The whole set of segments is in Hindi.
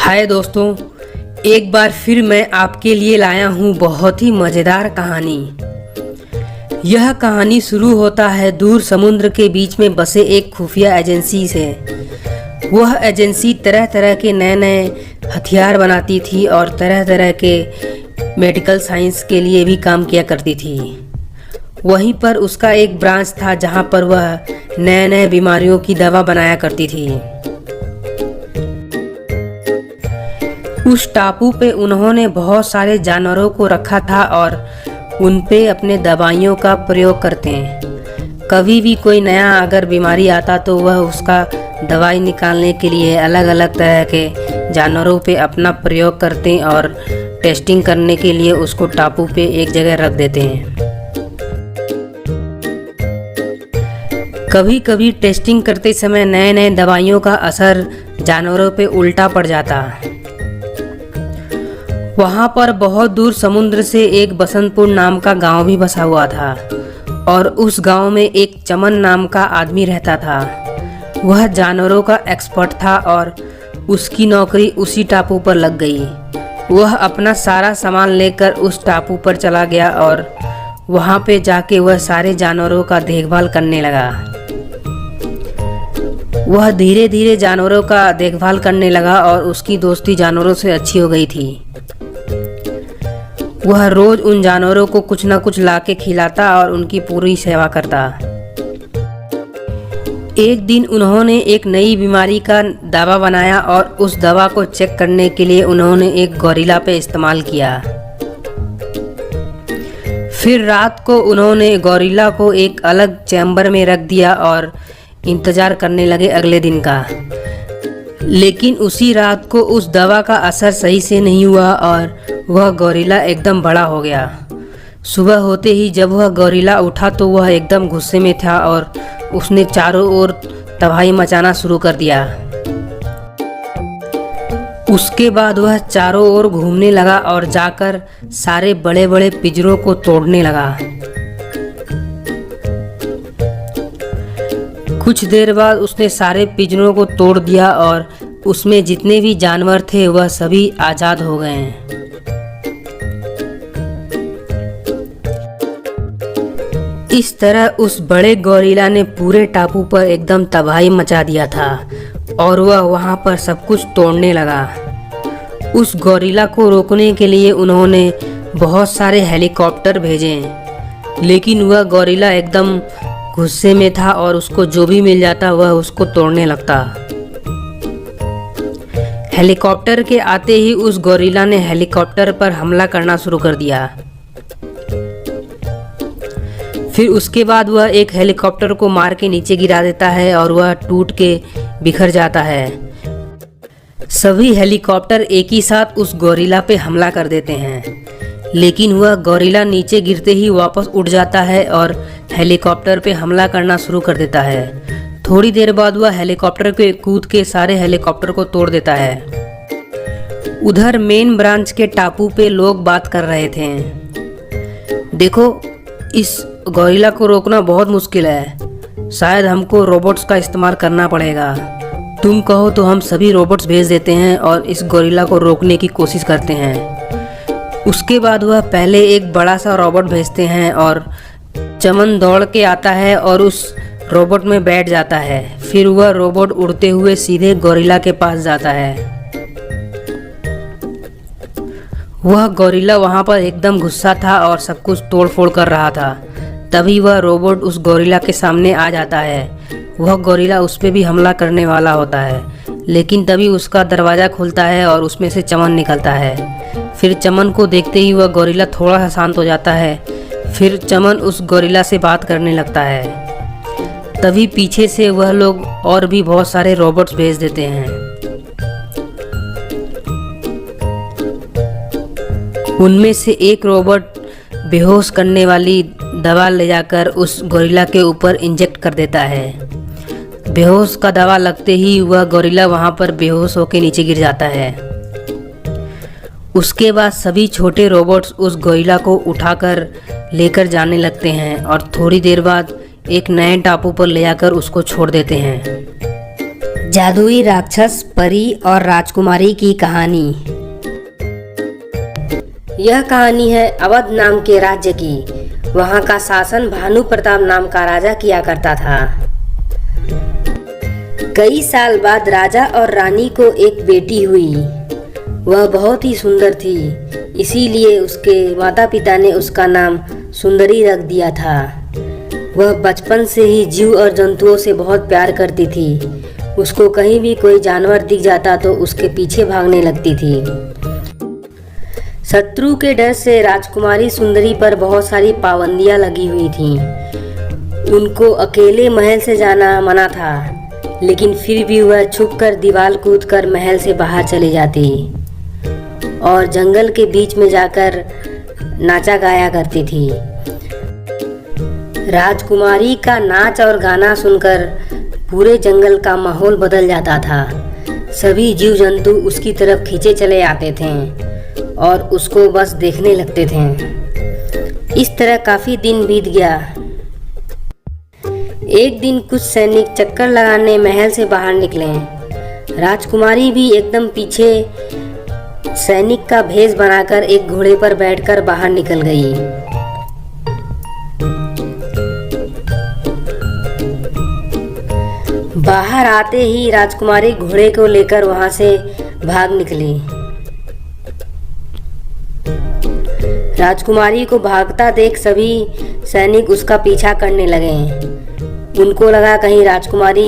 हाय दोस्तों, एक बार फिर मैं आपके लिए लाया हूँ बहुत ही मज़ेदार कहानी। यह कहानी शुरू होता है दूर समुद्र के बीच में बसे एक खुफिया एजेंसी से। वह एजेंसी तरह तरह के नए नए हथियार बनाती थी और तरह तरह के मेडिकल साइंस के लिए भी काम किया करती थी। वहीं पर उसका एक ब्रांच था जहाँ पर वह नए नए बीमारियों की दवा बनाया करती थी। उस टापू पे उन्होंने बहुत सारे जानवरों को रखा था और उन पे अपने दवाइयों का प्रयोग करते हैं। कभी भी कोई नया अगर बीमारी आता तो वह उसका दवाई निकालने के लिए अलग अलग तरह के जानवरों पे अपना प्रयोग करते हैं और टेस्टिंग करने के लिए उसको टापू पे एक जगह रख देते हैं। कभी कभी टेस्टिंग करते समय नए नए दवाइयों का असर जानवरों पे उल्टा पड़ जाता। वहाँ पर बहुत दूर समुद्र से एक बसंतपुर नाम का गांव भी बसा हुआ था और उस गांव में एक चमन नाम का आदमी रहता था। वह जानवरों का एक्सपर्ट था और उसकी नौकरी उसी टापू पर लग गई। वह अपना सारा सामान लेकर उस टापू पर चला गया और वहाँ पे जाके वह सारे जानवरों का देखभाल करने लगा। वह धीरे धीरे जानवरों का देखभाल करने लगा और उसकी दोस्ती जानवरों से अच्छी हो गई थी। वह रोज उन जानवरों को कुछ न कुछ लाके खिलाता और उनकी पूरी सेवा करता। एक दिन उन्होंने एक नई बीमारी का दवा बनाया और उस दवा को चेक करने के लिए उन्होंने एक गोरिल्ला पे इस्तेमाल किया। फिर रात को उन्होंने गोरिल्ला को एक अलग चैम्बर में रख दिया और इंतजार करने लगे अगले दिन का। लेकिन उसी रात को उस दवा का असर सही से नहीं हुआ और वह गोरिल्ला एकदम बड़ा हो गया। सुबह होते ही जब वह गोरिल्ला उठा तो वह एकदम गुस्से में था और उसने चारों ओर तबाही मचाना शुरू कर दिया। उसके बाद वह चारों ओर घूमने लगा और जाकर सारे बड़े बड़े पिंजरों को तोड़ने लगा। कुछ देर बाद उसने सारे पिंजरों को तोड़ दिया और उसमें जितने भी जानवर थे वह सभी आज़ाद हो गए। इस तरह उस बड़े गोरिल्ला ने पूरे टापू पर एकदम तबाही मचा दिया था और वह वहां पर सब कुछ तोड़ने लगा। उस गोरिल्ला को रोकने के लिए उन्होंने बहुत सारे हेलीकॉप्टर भेजे, लेकिन वह गोरिल्ला एकदम गुस्से में था और उसको जो भी मिल जाता वह उसको तोड़ने लगता। हेलीकॉप्टर के आते ही उस गोरिल्ला ने हेलीकॉप्टर पर हमला करना शुरू कर दिया। फिर उसके बाद वह एक हेलीकॉप्टर को मार के नीचे गिरा देता है और वह टूट के बिखर जाता है। सभी हेलीकॉप्टर एक ही साथ उस गोरिल्ला पे हमला कर देते हैं, लेकिन वह गोरिल्ला नीचे गिरते ही वापस उठ जाता है और हेलीकॉप्टर पे हमला करना शुरू कर देता है। थोड़ी देर बाद वह हेलीकॉप्टर पे कूद के सारे हेलीकॉप्टर को तोड़ देता है। उधर मेन ब्रांच के टापू पे लोग बात कर रहे थे। देखो, इस गोरिल्ला को रोकना बहुत मुश्किल है। शायद हमको रोबोट्स का इस्तेमाल करना पड़ेगा। तुम कहो तो हम सभी रोबोट्स भेज देते हैं और इस गोरिल्ला को रोकने की कोशिश करते हैं। उसके बाद वह पहले एक बड़ा सा रोबोट भेजते हैं और चमन दौड़ के आता है और उस रोबोट में बैठ जाता है। फिर वह रोबोट उड़ते हुए सीधे गोरिल्ला के पास जाता है। वह गोरिल्ला वहां पर एकदम गुस्सा था और सब कुछ तोड़ फोड़ कर रहा था। तभी वह रोबोट उस गोरिल्ला के सामने आ जाता है। वह गोरिल्ला उस पर भी हमला करने वाला होता है, लेकिन तभी उसका दरवाज़ा खुलता है और उसमें से चमन निकलता है। फिर चमन को देखते ही वह गोरिल्ला थोड़ा सा शांत हो जाता है। फिर चमन उस गोरिल्ला से बात करने लगता है। तभी पीछे से वह लोग और भी बहुत सारे रोबोट्स भेज देते हैं। उनमें से एक रोबोट बेहोश करने वाली दवा ले जाकर उस गोरिल्ला के ऊपर इंजेक्ट कर देता है। बेहोश का दवा लगते ही वह गोरिल्ला वहां पर बेहोश होकर नीचे गिर जाता है। उसके बाद सभी छोटे रोबोट्स उस गोरिल्ला को उठाकर लेकर जाने लगते हैं और थोड़ी देर बाद एक नए टापू पर ले जाकर उसको छोड़ देते हैं। जादुई राक्षस, परी और राजकुमारी की कहानी। यह कहानी है अवध नाम के राज्य की। वहाँ का शासन भानु प्रताप नाम का राजा किया करता था। कई साल बाद राजा और रानी को एक बेटी हुई। वह बहुत ही सुंदर थी, इसीलिए उसके माता पिता ने उसका नाम सुंदरी रख दिया था। वह बचपन से ही जीव और जंतुओं से बहुत प्यार करती थी। उसको कहीं भी कोई जानवर दिख जाता तो उसके पीछे भागने लगती थी। शत्रु के डर से राजकुमारी सुंदरी पर बहुत सारी पाबंदियां लगी हुई थीं। उनको अकेले महल से जाना मना था, लेकिन फिर भी वह छुपकर दीवार कूदकर महल से बाहर चली जाती और जंगल के बीच में जाकर नाचा गाया करती थी। राजकुमारी का नाच और गाना सुनकर पूरे जंगल का माहौल बदल जाता था। सभी जीव जंतु उसकी तरफ खींचे चले आते थे और उसको बस देखने लगते थे। इस तरह काफी दिन बीत गया। एक दिन कुछ सैनिक चक्कर लगाने महल से बाहर निकले। राजकुमारी भी एकदम पीछे सैनिक का भेष बनाकर एक घोड़े पर बैठकर बाहर निकल गई। बाहर आते ही राजकुमारी घोड़े को लेकर वहां से भाग निकली। राजकुमारी को भागता देख सभी सैनिक उसका पीछा करने लगे। उनको लगा कहीं राजकुमारी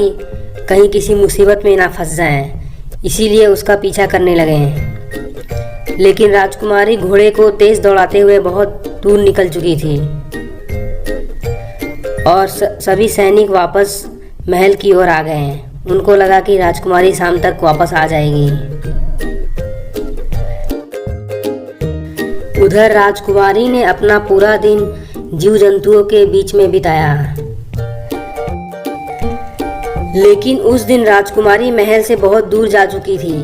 कहीं किसी मुसीबत में ना फंस जाए, इसीलिए उसका पीछा करने लगे। लेकिन राजकुमारी घोड़े को तेज दौड़ाते हुए बहुत दूर निकल चुकी थी और सभी सैनिक वापस महल की ओर आ गए। उनको लगा कि राजकुमारी शाम तक वापस आ जाएगी। उधर राजकुमारी ने अपना पूरा दिन जीव जंतुओं के बीच में बिताया। लेकिन उस दिन राजकुमारी महल से बहुत दूर जा चुकी थी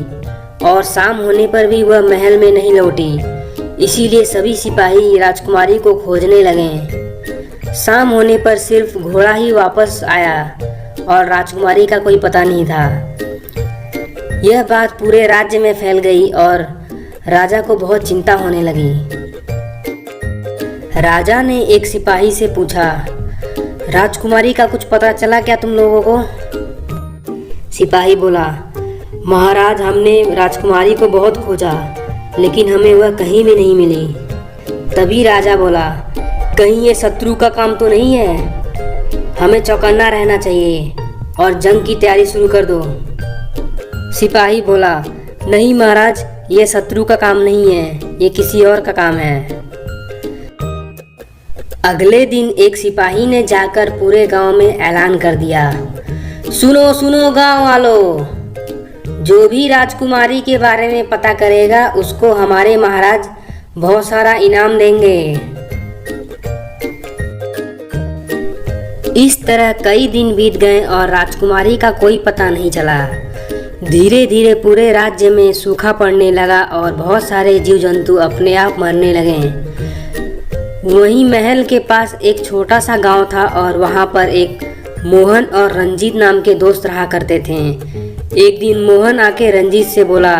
और शाम होने पर भी वह महल में नहीं लौटी। इसीलिए सभी सिपाही राजकुमारी को खोजने लगे। शाम होने पर सिर्फ घोड़ा ही वापस आया और राजकुमारी का कोई पता नहीं था। यह बात पूरे राज्य में फैल गई और राजा को बहुत चिंता होने लगी। राजा ने एक सिपाही से पूछा, राजकुमारी का कुछ पता चला क्या तुम लोगों को? सिपाही बोला, महाराज, हमने राजकुमारी को बहुत खोजा, लेकिन हमें वह कहीं भी नहीं मिली। तभी राजा बोला, कहीं ये शत्रु का काम तो नहीं है? हमें चौकन्ना रहना चाहिए और जंग की तैयारी शुरू कर दो। सिपाही बोला, नहीं महाराज, ये शत्रु का काम नहीं है, ये किसी और का काम है। अगले दिन एक सिपाही ने जाकर पूरे गांव में ऐलान कर दिया, सुनो सुनो गांव वालों, जो भी राजकुमारी के बारे में पता करेगा उसको हमारे महाराज बहुत सारा इनाम देंगे। इस तरह कई दिन बीत गए और राजकुमारी का कोई पता नहीं चला। धीरे धीरे पूरे राज्य में सूखा पड़ने लगा और बहुत सारे जीव जंतु अपने आप मरने लगे। वहीं महल के पास एक छोटा सा गांव था और वहां पर एक मोहन और रंजीत नाम के दोस्त रहा करते थे। एक दिन मोहन आके रंजीत से बोला,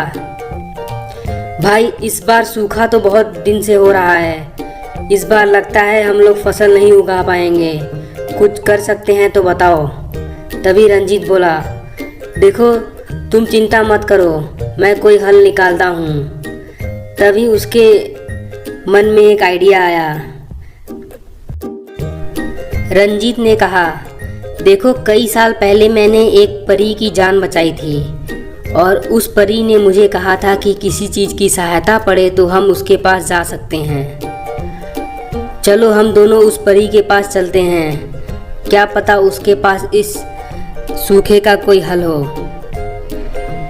भाई, इस बार सूखा तो बहुत दिन से हो रहा है। इस बार लगता है हम लोग फसल नहीं उगा पाएंगे। कुछ कर सकते हैं तो बताओ। तभी रंजीत बोला, देखो, तुम चिंता मत करो, मैं कोई हल निकालता हूँ। तभी उसके मन में एक आइडिया आया। रंजीत ने कहा, देखो, कई साल पहले मैंने एक परी की जान बचाई थी और उस परी ने मुझे कहा था कि किसी चीज़ की सहायता पड़े तो हम उसके पास जा सकते हैं। चलो हम दोनों उस परी के पास चलते हैं, क्या पता उसके पास इस सूखे का कोई हल हो।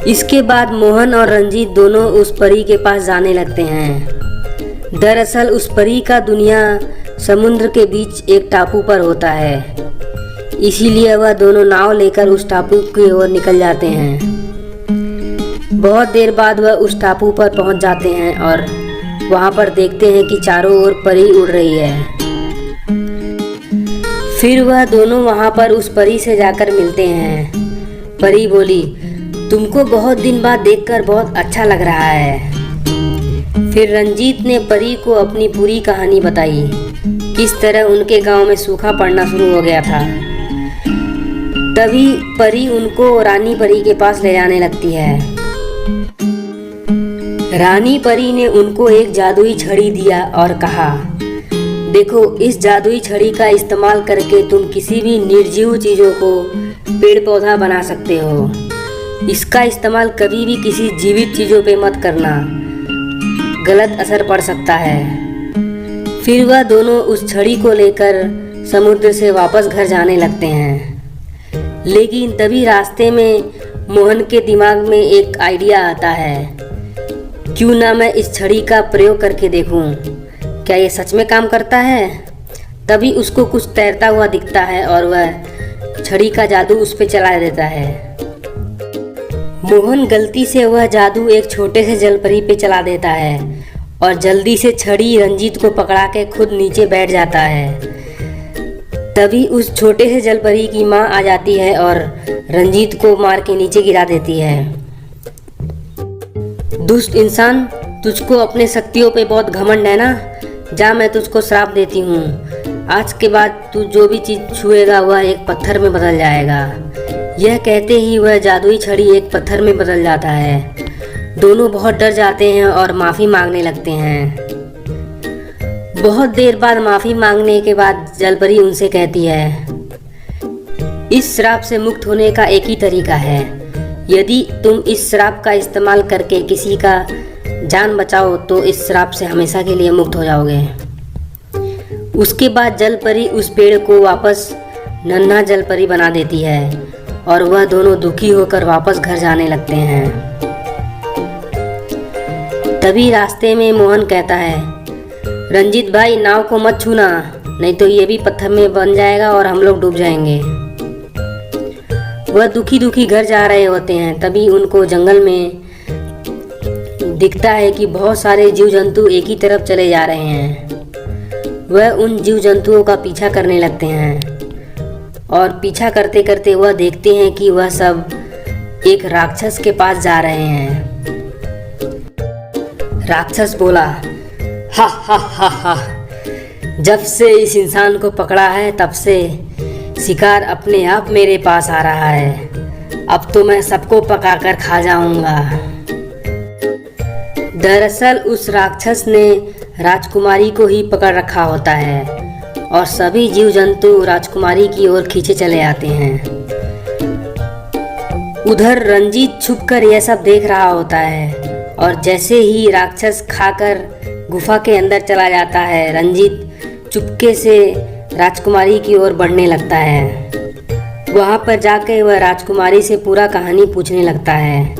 इसके बाद मोहन और रंजीत दोनों उस परी के पास जाने लगते हैं। दरअसल उस परी का दुनिया समुद्र के बीच एक टापू पर होता है, इसीलिए वह दोनों नाव लेकर उस टापू की ओर निकल जाते हैं। बहुत देर बाद वह उस टापू पर पहुंच जाते हैं और वहां पर देखते हैं कि चारों ओर परी उड़ रही है। फिर वह दोनों वहां पर उस परी से जाकर मिलते हैं। परी बोली, तुमको बहुत दिन बाद देखकर बहुत अच्छा लग रहा है। फिर रंजीत ने परी को अपनी पूरी कहानी बताई, किस तरह उनके गांव में सूखा पड़ना शुरू हो गया था। तभी परी उनको रानी परी के पास ले जाने लगती है। रानी परी ने उनको एक जादुई छड़ी दिया और कहा, देखो, इस जादुई छड़ी का इस्तेमाल करके तुम किसी भी निर्जीव चीज़ों को पेड़ पौधा बना सकते हो। इसका इस्तेमाल कभी भी किसी जीवित चीज़ों पे मत करना, गलत असर पड़ सकता है। फिर वह दोनों उस छड़ी को लेकर समुद्र से वापस घर जाने लगते हैं। लेकिन तभी रास्ते में मोहन के दिमाग में एक आइडिया आता है, क्यों ना मैं इस छड़ी का प्रयोग करके देखूं, क्या ये सच में काम करता है। तभी उसको कुछ तैरता हुआ दिखता है और वह छड़ी का जादू उस पर चला देता है। मोहन गलती से वह जादू एक छोटे से जलपरी पे चला देता है और जल्दी से छड़ी रंजीत को पकड़ा के खुद नीचे बैठ जाता है। तभी उस छोटे से जलपरी की माँ आ जाती है और रंजीत को मार के नीचे गिरा देती है। दुष्ट इंसान, तुझको अपने शक्तियों पे बहुत घमंड है ना। जा, मैं तुझको श्राप देती हूँ, आज के बाद तू जो भी चीज़ छुएगा वह एक पत्थर में बदल जाएगा। यह कहते ही वह जादुई छड़ी एक पत्थर में बदल जाता है। दोनों बहुत डर जाते हैं और माफ़ी मांगने लगते हैं। बहुत देर बाद माफ़ी मांगने के बाद जलपरी उनसे कहती है, इस श्राप से मुक्त होने का एक ही तरीका है। यदि तुम इस श्राप का इस्तेमाल करके किसी का जान बचाओ तो इस श्राप से हमेशा के लिए मुक्त हो जाओगे। उसके बाद जलपरी उस पेड़ को वापस नन्हा जलपरी बना देती है और वह दोनों दुखी होकर वापस घर जाने लगते हैं। तभी रास्ते में मोहन कहता है, रंजीत भाई, नाव को मत छूना, नहीं तो ये भी पत्थर में बन जाएगा और हम लोग डूब जाएंगे। वह दुखी दुखी घर जा रहे होते हैं। तभी उनको जंगल में दिखता है कि बहुत सारे जीव जंतु एक ही तरफ चले जा रहे हैं। वह उन जीव जंतुओं का पीछा करने लगते हैं और पीछा करते करते वह देखते हैं कि वह सब एक राक्षस के पास जा रहे हैं। राक्षस बोला, हा हा हा हा, जब से इस इंसान को पकड़ा है तब से शिकार अपने आप मेरे पास आ रहा है। अब तो मैं सबको पकाकर खा जाऊंगा। दरअसल उस राक्षस ने राजकुमारी को ही पकड़ रखा होता है और सभी जीव जंतु राजकुमारी की ओर खींचे चले आते हैं। उधर रंजीत छुपकर यह सब देख रहा होता है और जैसे ही राक्षस खाकर गुफा के अंदर चला जाता है, रंजीत चुपके से राजकुमारी की ओर बढ़ने लगता है। वहाँ पर जाकर वह राजकुमारी से पूरा कहानी पूछने लगता है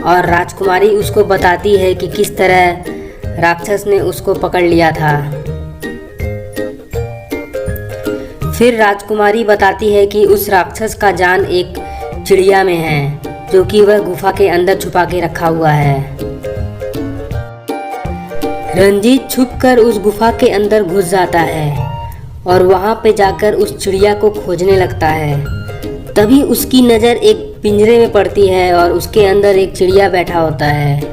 और राजकुमारी उसको बताती है कि किस तरह राक्षस ने उसको पकड़ लिया था। फिर राजकुमारी बताती है कि उस राक्षस का जान एक चिड़िया में है, जो कि वह गुफा के अंदर छुपा के रखा हुआ है। रंजीत छुपकर उस गुफा के अंदर घुस जाता है और वहाँ पे जाकर उस चिड़िया को खोजने लगता है। तभी उसकी नज़र एक पिंजरे में पड़ती है और उसके अंदर एक चिड़िया बैठा होता है।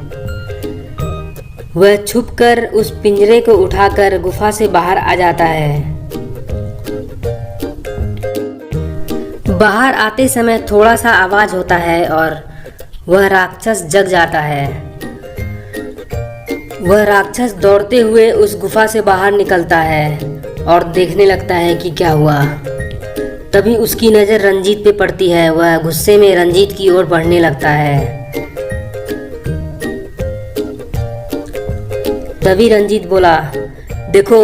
वह छुपकर उस पिंजरे को उठाकर गुफा से बाहर आ जाता है। बाहर आते समय थोड़ा सा आवाज होता है और वह राक्षस जग जाता है। वह राक्षस दौड़ते हुए उस गुफा से बाहर निकलता है और देखने लगता है कि क्या हुआ। तभी उसकी नज़र रंजीत पे पड़ती है। वह गुस्से में रंजीत की ओर बढ़ने लगता है। तभी रंजीत बोला, देखो,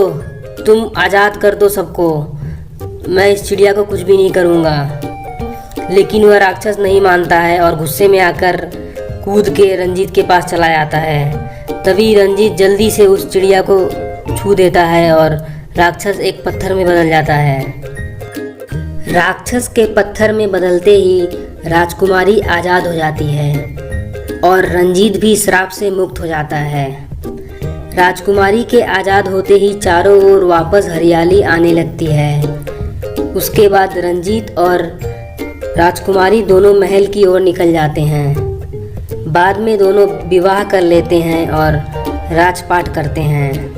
तुम आज़ाद कर दो सबको, मैं इस चिड़िया को कुछ भी नहीं करूँगा। लेकिन वह राक्षस नहीं मानता है और गुस्से में आकर कूद के रंजीत के पास चला जाता है। तभी रंजीत जल्दी से उस चिड़िया को छू देता है और राक्षस एक पत्थर में बदल जाता है। राक्षस के पत्थर में बदलते ही राजकुमारी आज़ाद हो जाती है और रंजीत भी श्राप से मुक्त हो जाता है। राजकुमारी के आज़ाद होते ही चारों ओर वापस हरियाली आने लगती है। उसके बाद रंजीत और राजकुमारी दोनों महल की ओर निकल जाते हैं। बाद में दोनों विवाह कर लेते हैं और राजपाट करते हैं।